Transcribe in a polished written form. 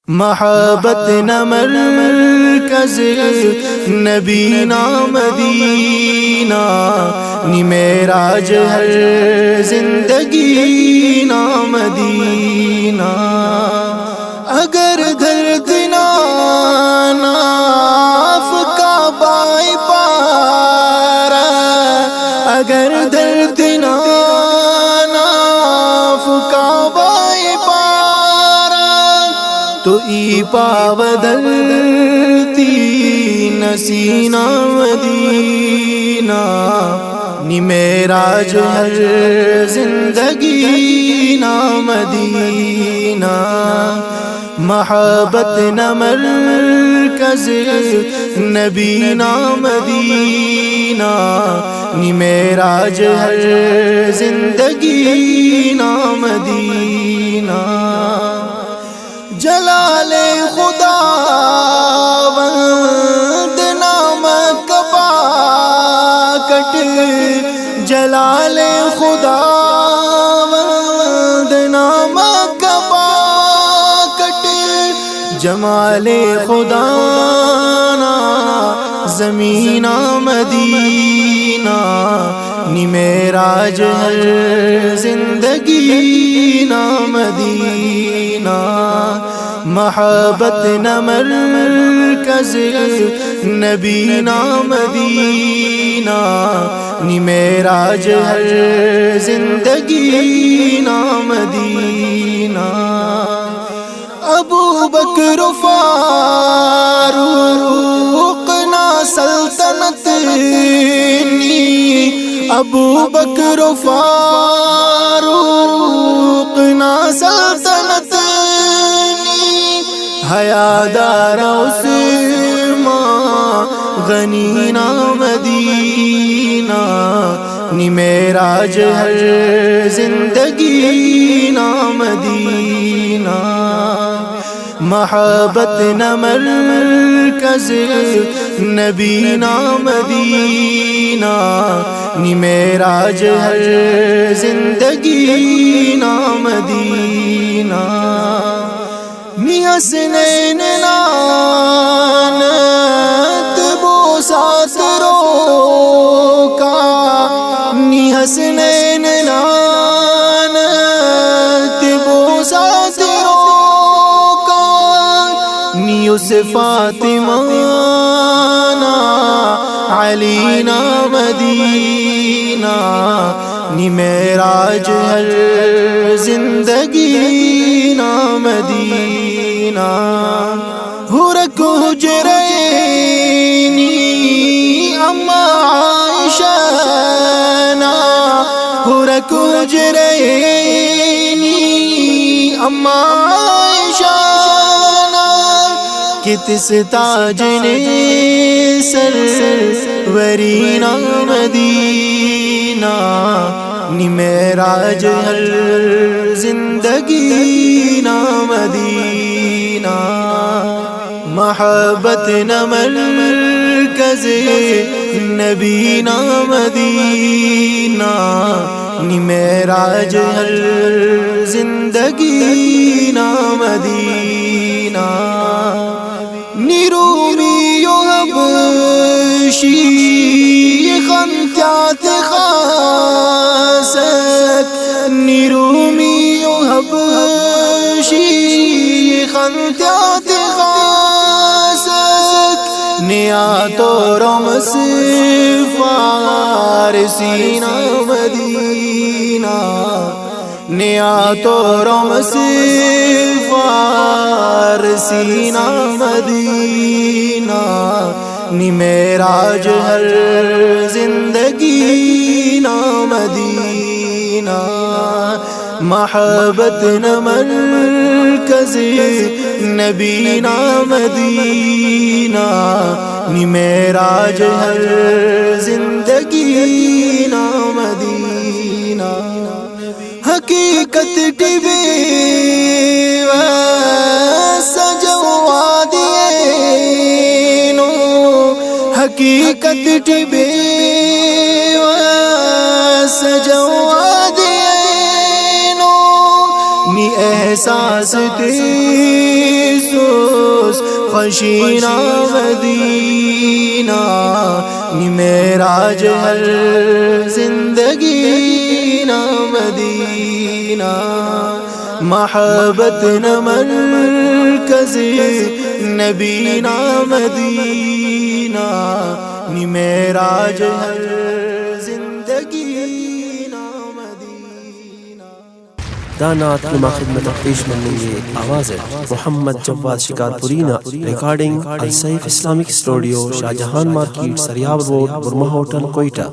محبت نہ مرکز نبی نا مدینہ نی معراج ہر زندگی نا مدینہ اگر درد ناف کا بائی پارا اگر درد ناف کا بائی پارا تو ای پاودلتی نسینا مدینہ نی معراج ہر زندگی نا مدینہ محبت نہ مرکز نبی نا مدینہ نی معراج ہر زندگی نا مدینہ جلال خدا وند نام کبا کٹ جلال خدا وند نام کبا کٹ جمال خدا نا زمین مدینہ نی معراج ہر زندگی نا مدینہ محبت نہ مرکز نبی نا مدینہ نی معراج ہر زندگی نا مدینہ ابو بکر فاروق نا سلطنت نی ابو بکر فاروق نا سلطنت حیادار عثمان غنی نا مدینہ نی معراج ہر زندگی نا مدینہ محبت نہ مرکز نبی نا مدینہ نی معراج ہر زندگی نا مدینہ نی حسنین نانت بو سات روکا نی حسنین نانت بو سات روکا نی اس فاطمہ نا علی نا مدینہ نی معراج ہر زندگی نا مدینہ ہرک حجرینی اما عائشہ نا ہرک حجرینی اما عائشہ نا کتس تاج نے سروری نا مدینہ نی معراج ہر زندگی نا مدینہ محبت نہ مرکز نبی نا مدینہ نی معراج ہر زندگی نا مدینہ نی رومی و حبشی خنتیات خاصت نی رومی و حبشی خنتیات خاصت نیات و رمس فارسی نا مدینہ نیات و رمس فارسی نا مدینہ نی معراج ہر زندگی نا مدینہ محبت نہ مرکز نبی نا مدینہ نی معراج ہر زندگی نا مدینہ حقیقت ٹبے سجوا دیے نو حقیقت ٹبے سجوا دیے نو نی احساس تے خوشینا مدینہ نی معراج ہر زندگی نا مدینہ محبت نا مرکز نبی نا مدینہ نی معراج ہر زندگی نا مدینہ. دانات کی خدمت پیش منگے آواز ہے Muhammad Jawad Shikarpuri recording Alsaif Islamic studio Shahjahan market Sariab road Burma hotel Quetta.